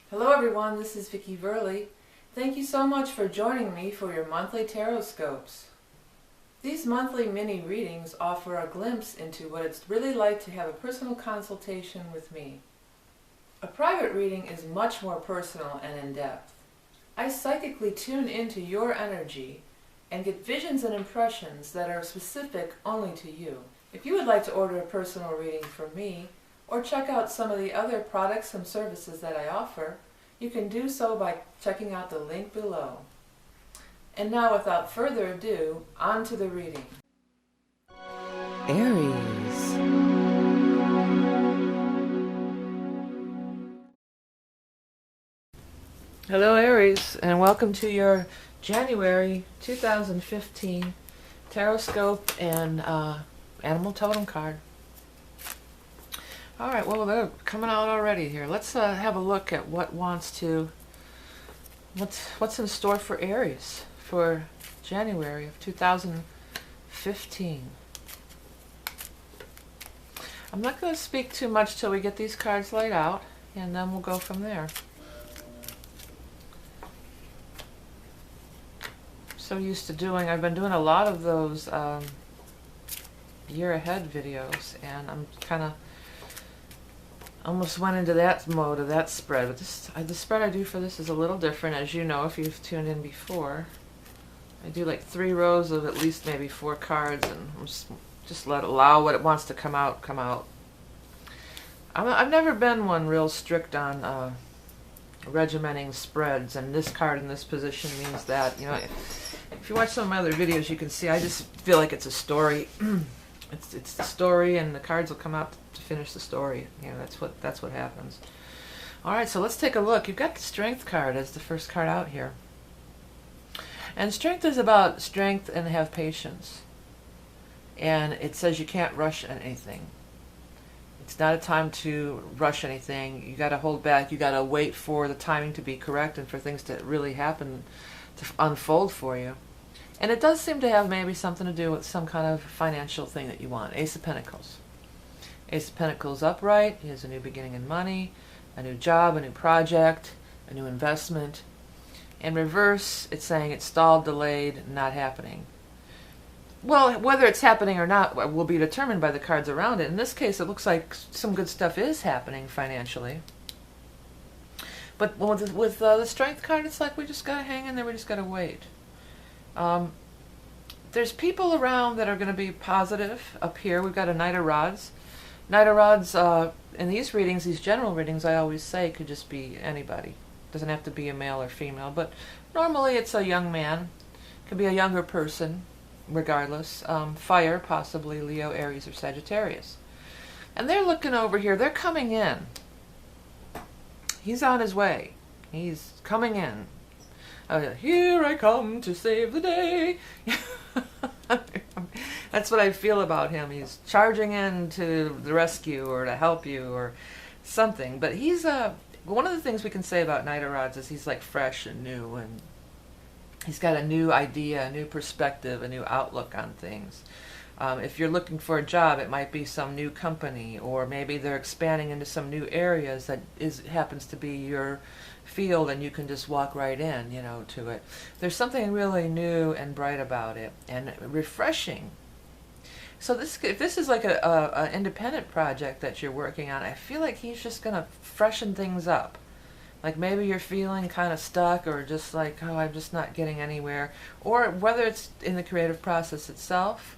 Hello everyone, this is Vicki Verley. Thank you so much for joining me for your monthly Tarotscopes. These monthly mini readings offer a glimpse into what it's really like to have a personal consultation with me. A private reading is much more personal and in-depth. I psychically tune into your energy and get visions and impressions that are specific only to you. If you would like to order a personal reading from me, or check out some of the other products and services that I offer, you can do so by checking out the link below. And now, without further ado, on to the reading. Aries. Hello Aries, and welcome to your January 2015 Tarotscope and Animal Totem card. Alright, well, they're coming out already here. Let's have a look at what's in store for Aries for January of 2015. I'm not going to speak too much till we get these cards laid out, and then we'll go from there. So used to doing, I've been doing a lot of those year ahead videos, and I'm kind of almost went into that mode of that spread. But the spread I do for this is a little different, as you know if you've tuned in before. I do like 3 rows of at least maybe 4 cards, and just allow what it wants to come out, come out. I've never been one real strict on regimenting spreads, and this card in this position means that, you know, if you watch some of my other videos, you can see I just feel like it's a story. It's the story, and the cards will come out to finish the story. You know, that's what happens. All right, so let's take a look. You've got the Strength card as the first card out here, and Strength is about strength and have patience. And it says you can't rush anything. It's not a time to rush anything. You got to hold back. You got to wait for the timing to be correct and for things to really happen, to unfold for you. And it does seem to have maybe something to do with some kind of financial thing that you want. Ace of Pentacles. Ace of Pentacles upright is a new beginning in money, a new job, a new project, a new investment. In reverse, it's saying it's stalled, delayed, not happening. Well, whether it's happening or not will be determined by the cards around it. In this case, it looks like some good stuff is happening financially. But with the Strength card, it's like we just got to hang in there, we just got to wait. There's people around that are going to be positive. Up here we've got a Knight of Rods. Knight of Rods, in these readings, these general readings, I always say could just be anybody. Doesn't have to be a male or female, but normally it's a young man. Could be a younger person, regardless. Fire, possibly Leo, Aries, or Sagittarius. And they're looking over here. They're coming in. He's on his way. He's coming in. Here I come to save the day. That's what I feel about him. He's charging in to the rescue or to help you or something. But he's one of the things we can say about Knight of Rods is he's like fresh and new, and he's got a new idea, a new perspective, a new outlook on things. If you're looking for a job, it might be some new company, or maybe they're expanding into some new areas that happens to be your field, and you can just walk right in, you know, to it. There's something really new and bright about it, and refreshing. So if this is like an independent project that you're working on, I feel like he's just going to freshen things up. Like maybe you're feeling kind of stuck, or just like, oh, I'm just not getting anywhere. Or whether it's in the creative process itself,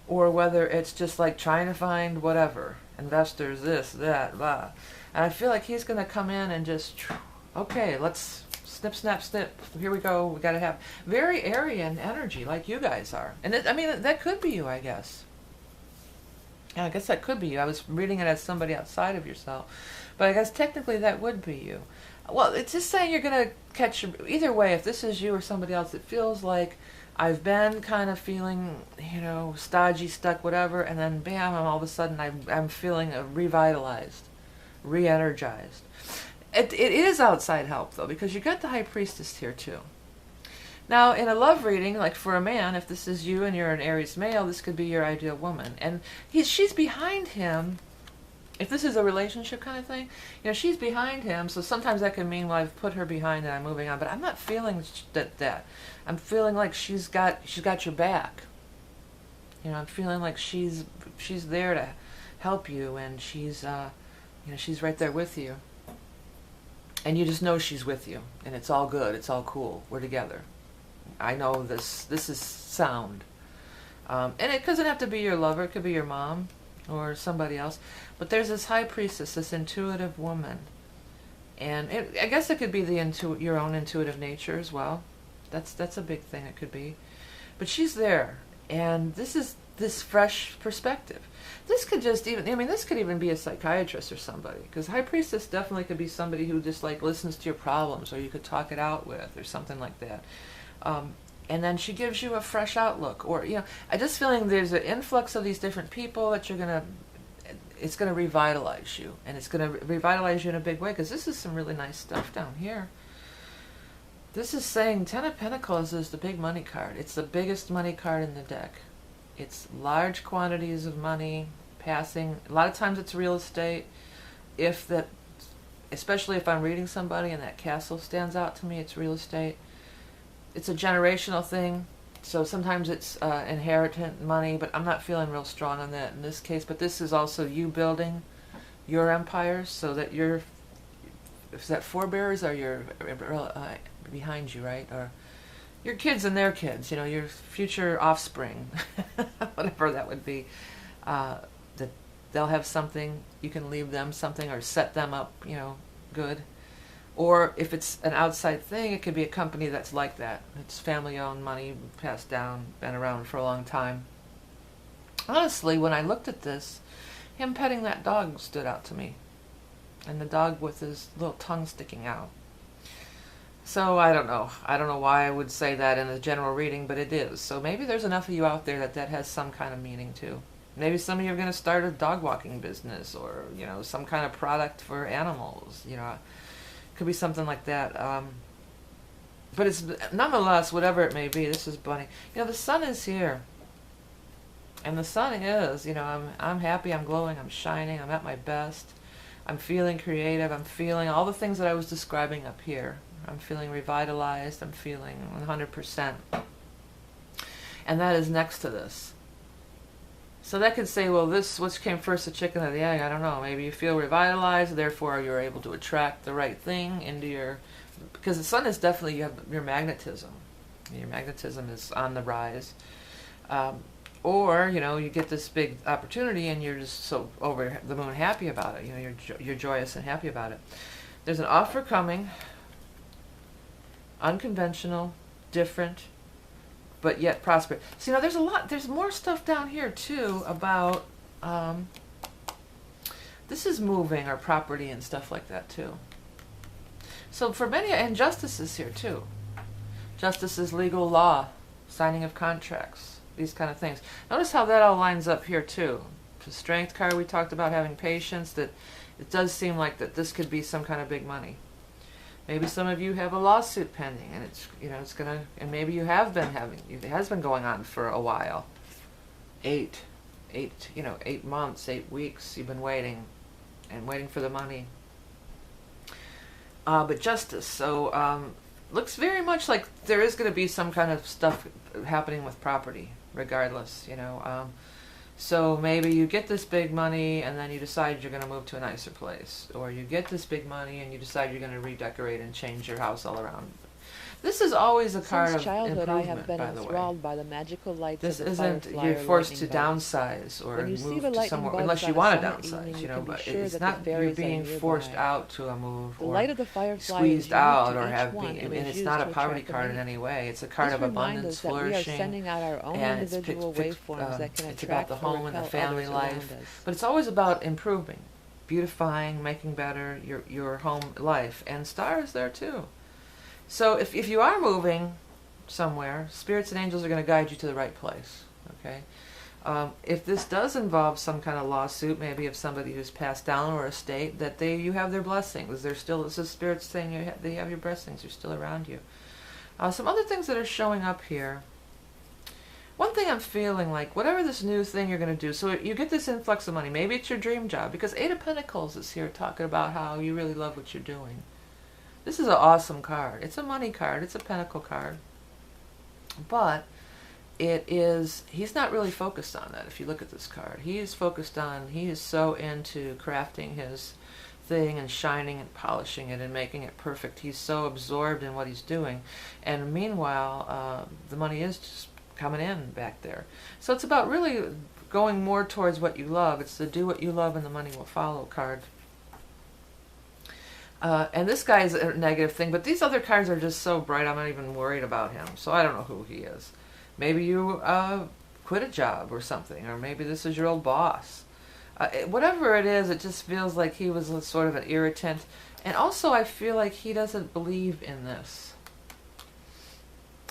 or whether it's just like trying to find whatever, investors, this, that, blah. And I feel like he's going to come in and just, okay, let's snip, snap, snip. Here we go. We got to have very Aryan energy like you guys are. And I mean, that could be you, I guess. Yeah, I guess that could be you. I was reading it as somebody outside of yourself. But I guess technically that would be you. Well, it's just saying you're going to catch, either way, if this is you or somebody else, it feels like I've been kind of feeling, you know, stodgy, stuck, whatever, and then bam, all of a sudden I'm feeling revitalized, re-energized. It is outside help, though, because you got the High Priestess here, too. Now, in a love reading, like for a man, if this is you and you're an Aries male, this could be your ideal woman. And she's behind him If this is a relationship kind of thing, you know, she's behind him, so sometimes that can mean, well, I've put her behind and I'm moving on, but I'm not feeling that. I'm feeling like she's got your back. You know, I'm feeling like she's there to help you, and she's you know, she's right there with you. And you just know she's with you, and it's all good, it's all cool, we're together. I know this is sound. And it doesn't have to be your lover, it could be your mom or somebody else. But there's this high priestess, this intuitive woman. And I guess it could be your own intuitive nature as well. That's a big thing, it could be. But she's there, and this is this fresh perspective. This could just even, I mean, this could even be a psychiatrist or somebody, because high priestess definitely could be somebody who just like listens to your problems, or you could talk it out with, or something like that. And then she gives you a fresh outlook, or, you know, I just feeling there's an influx of these different people that it's gonna revitalize you, and it's gonna revitalize you in a big way, because this is some really nice stuff down here. This is saying Ten of Pentacles is the big money card. It's the biggest money card in the deck. It's large quantities of money passing. A lot of times it's real estate. Especially if I'm reading somebody and that castle stands out to me, it's real estate. It's a generational thing. So sometimes it's inheritance money, but I'm not feeling real strong on that in this case. But this is also you building your empires, so that forebears are your behind you, right? Or your kids and their kids, you know, your future offspring, whatever that would be, that they'll have something, you can leave them something or set them up, you know, good. Or if it's an outside thing, it could be a company that's like that. It's family-owned, money passed down, been around for a long time. Honestly, when I looked at this, him petting that dog stood out to me. And the dog with his little tongue sticking out. So I don't know. I don't know why I would say that in a general reading, but it is. So maybe there's enough of you out there that has some kind of meaning too. Maybe some of you are going to start a dog walking business, or, you know, some kind of product for animals. You know, could be something like that. But it's nonetheless, whatever it may be, this is bunny. You know, the sun is here. And the sun is, you know, I'm happy, I'm glowing, I'm shining, I'm at my best. I'm feeling creative, I'm feeling all the things that I was describing up here. I'm feeling revitalized, I'm feeling 100%. And that is next to this. So that could say, well, which came first, the chicken or the egg? I don't know. Maybe you feel revitalized, therefore you're able to attract the right thing into your... Because the sun is definitely, you have your magnetism. Your magnetism is on the rise. Or, you know, you get this big opportunity and you're just so over the moon happy about it. You know, you're joyous and happy about it. There's an offer coming. Unconventional, different, but yet prosperous. So, you know, there's more stuff down here too about, this is moving or property and stuff like that too. So for many, and justice is here too. Justice is legal law, signing of contracts, these kind of things. Notice how that all lines up here too. The strength card, we talked about having patience, that it does seem like that this could be some kind of big money. Maybe some of you have a lawsuit pending, and it's, you know, it's gonna, and maybe you have been it has been going on for a while. 8 months, 8 weeks, you've been waiting, and waiting for the money. But justice, so, looks very much like there is gonna be some kind of stuff happening with property, regardless, you know. So maybe you get this big money and then you decide you're going to move to a nicer place. Or you get this big money and you decide you're going to redecorate and change your house all around. This is always a card of improvement, I have been by the way. enthralled by the magical lights This of the isn't firefly you're forced to lightning bugs. downsize or When you move see the to lightning somewhere, bugs unless you on a want to summer downsize, evening, you know, can be but sure it's that not the you're fairies are being forced nearby. out to a move The or light of the firefly squeezed is out unique or to have each one been, and and is it's used not a to poverty attract the card in mate. any way. It's a card This of reminds abundance, us that we are flourishing, sending out our own and individual waveforms that can it's about attract the or home and the repel family others life. around us. But it's always about improving, beautifying, making better your home life. And stars there too. So if you are moving somewhere, spirits and angels are going to guide you to the right place. Okay. If this does involve some kind of lawsuit, maybe of somebody who's passed down or estate, that you have their blessings. They're still, this is spirits saying they have your blessings. They're still around you. Some other things that are showing up here. one thing I'm feeling like, whatever this new thing you're going to do, so you get this influx of money. Maybe it's your dream job, because Eight of Pentacles is here talking about how you really love what you're doing. This is an awesome card. It's a money card. It's a pentacle card. But it is, he's not really focused on that. If you look at this card, he is focused on, he is so into crafting his thing and shining and polishing it and making it perfect. He's so absorbed in what he's doing. And meanwhile, the money is just coming in back there. So it's about really going more towards what you love. It's the do what you love and the money will follow card. And this guy is a negative thing, but these other cards are just so bright, I'm not even worried about him. So I don't know who he is. Maybe you quit a job or something, or maybe this is your old boss. Whatever it is, it just feels like he was a sort of an irritant. And also I feel like he doesn't believe in this.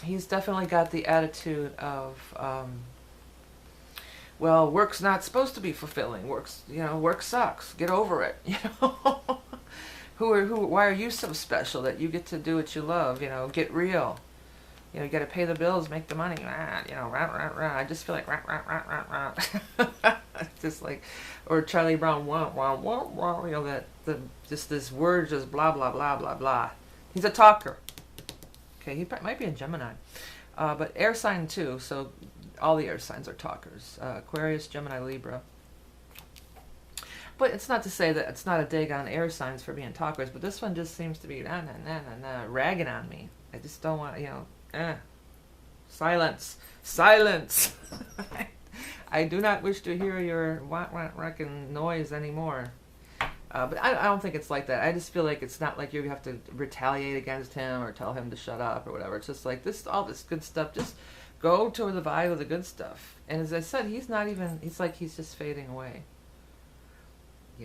He's definitely got the attitude of, well, work's not supposed to be fulfilling. Work sucks. Get over it. Why are you so special that you get to do what you love? Get real. You got to pay the bills, make the money. I just feel like just like, or Charlie Brown, just this word, just blah blah blah blah blah. He's a talker. Okay, he might be a Gemini, but air sign too. So all the air signs are talkers. Aquarius, Gemini, Libra. But it's not to say that it's not a dig on air signs for being talkers. But this one just seems to be ragging on me. I just don't want, silence, silence. I do not wish to hear your wracking noise anymore. But I don't think it's like that. I just feel like it's not like you have to retaliate against him or tell him to shut up or whatever. It's just like all this good stuff. Just go to the vibe of the good stuff. And as I said, he's like he's just fading away.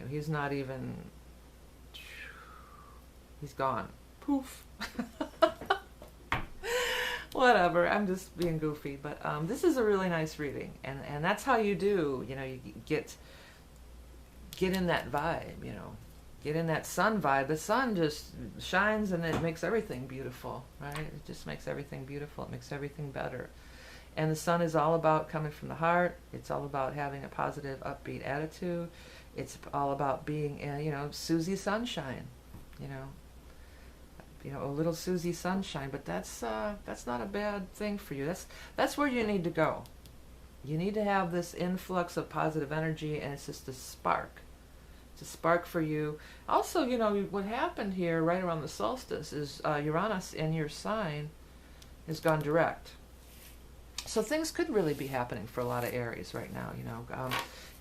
He's not even, he's gone. Poof. Whatever, I'm just being goofy, but this is a really nice reading, and that's how you do, you get in that vibe, get in that sun vibe. The sun just shines and it makes everything beautiful, right? It just makes everything beautiful. It makes everything better. And the sun is all about coming from the heart. It's all about having a positive, upbeat attitude. It's all about being, Susie Sunshine, a little Susie Sunshine. But that's not a bad thing for you. That's where you need to go. You need to have this influx of positive energy, and it's just a spark. It's a spark for you. Also, what happened here right around the solstice is Uranus in your sign has gone direct. So things could really be happening for a lot of Aries right now,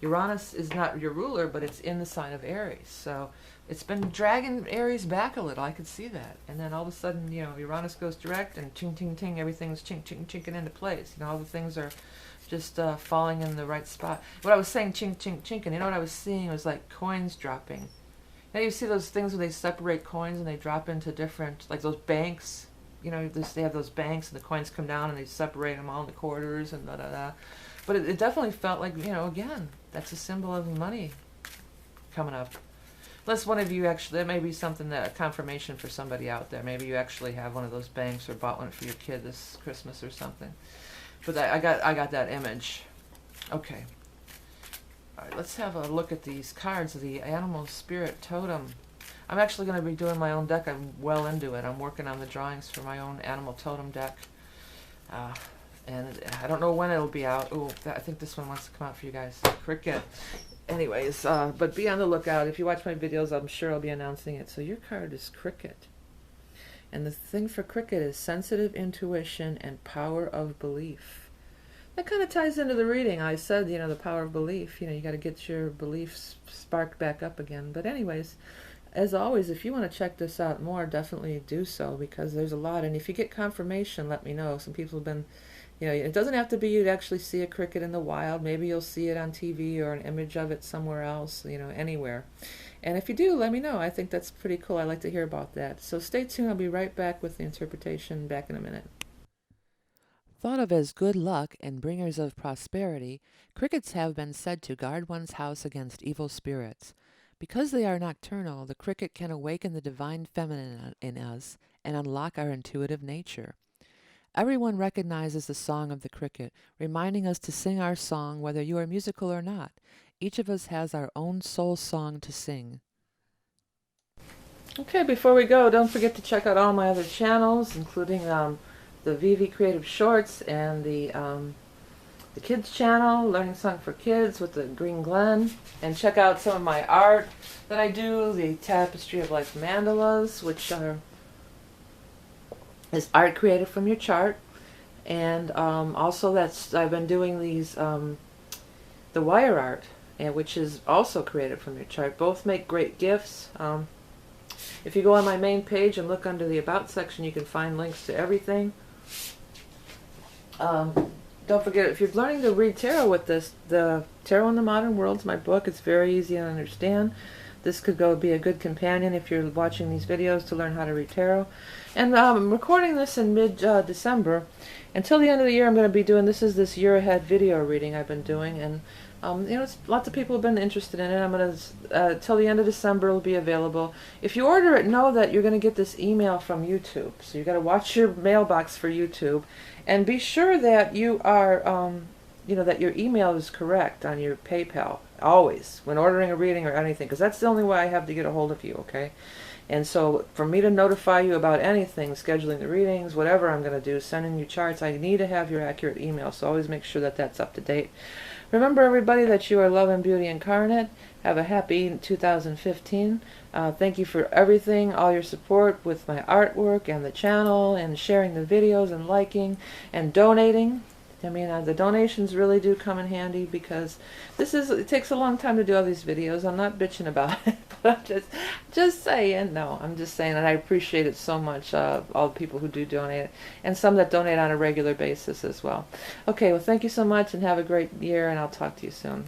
Uranus is not your ruler, but it's in the sign of Aries. So it's been dragging Aries back a little. I could see that. And then all of a sudden, Uranus goes direct and ching, ching, ching, everything's ching, ching, chinking into place. All the things are just falling in the right spot. What I was saying, ching, ching, chinking, what I was seeing was like coins dropping. You see those things where they separate coins and they drop into different, like those banks. They have those banks and the coins come down and they separate them all into quarters and da-da-da. But it definitely felt like, again, that's a symbol of money coming up. Unless one of you actually, that may be something a confirmation for somebody out there. Maybe you actually have one of those banks or bought one for your kid this Christmas or something. But I got that image. Okay. All right, let's have a look at these cards. The Animal Spirit Totem. I'm actually going to be doing my own deck. I'm well into it. I'm working on the drawings for my own Animal Totem deck. And I don't know when it'll be out. Oh, I think this one wants to come out for you guys. Cricket. Anyways, but be on the lookout. If you watch my videos, I'm sure I'll be announcing it. So your card is Cricket. And the thing for Cricket is sensitive intuition and power of belief. That kind of ties into the reading. I said, the power of belief. You got to get your beliefs sparked back up again. But anyways, as always, if you want to check this out more, definitely do so, because there's a lot. And if you get confirmation, let me know. Some people have been, it doesn't have to be you to actually see a cricket in the wild. Maybe you'll see it on TV or an image of it somewhere else, anywhere. And if you do, let me know. I think that's pretty cool. I like to hear about that. So stay tuned. I'll be right back with the interpretation back in a minute. Thought of as good luck and bringers of prosperity, crickets have been said to guard one's house against evil spirits. Because they are nocturnal, the cricket can awaken the divine feminine in us and unlock our intuitive nature. Everyone recognizes the song of the cricket, reminding us to sing our song whether you are musical or not. Each of us has our own soul song to sing. Okay, before we go, don't forget to check out all my other channels, including the VV Creative Shorts and the Kids channel, Learning Song for Kids with the Green Glen. And check out some of my art that I do, the Tapestry of Life mandalas, which is art created from your chart. And also I've been doing these, the wire art, which is also created from your chart. Both make great gifts. If you go on my main page and look under the About section, you can find links to everything. Don't forget, if you're learning to read tarot with this, the Tarot in the Modern World is my book. It's very easy to understand. This could be a good companion if you're watching these videos to learn how to read tarot. And I'm recording this in mid-December. Until the end of the year, I'm going to be doing this year ahead video reading I've been doing, and lots of people have been interested in it. I'm going to till the end of December it'll be available. If you order it, know that you're going to get this email from YouTube. So you got to watch your mailbox for YouTube, and be sure that you are that your email is correct on your PayPal always when ordering a reading or anything, because that's the only way I have to get a hold of you. Okay. And so for me to notify you about anything, scheduling the readings, whatever I'm going to do, sending you charts, I need to have your accurate email. So always make sure that that's up to date. Remember, everybody, that you are love and beauty incarnate. Have a happy 2015. Thank you for everything, all your support with my artwork and the channel, and sharing the videos and liking and donating. I mean, the donations really do come in handy, because it takes a long time to do all these videos. I'm not bitching about it, but I'm just saying, no, I'm just saying that I appreciate it so much, all the people who do donate, and some that donate on a regular basis as well. Okay, well, thank you so much, and have a great year, and I'll talk to you soon.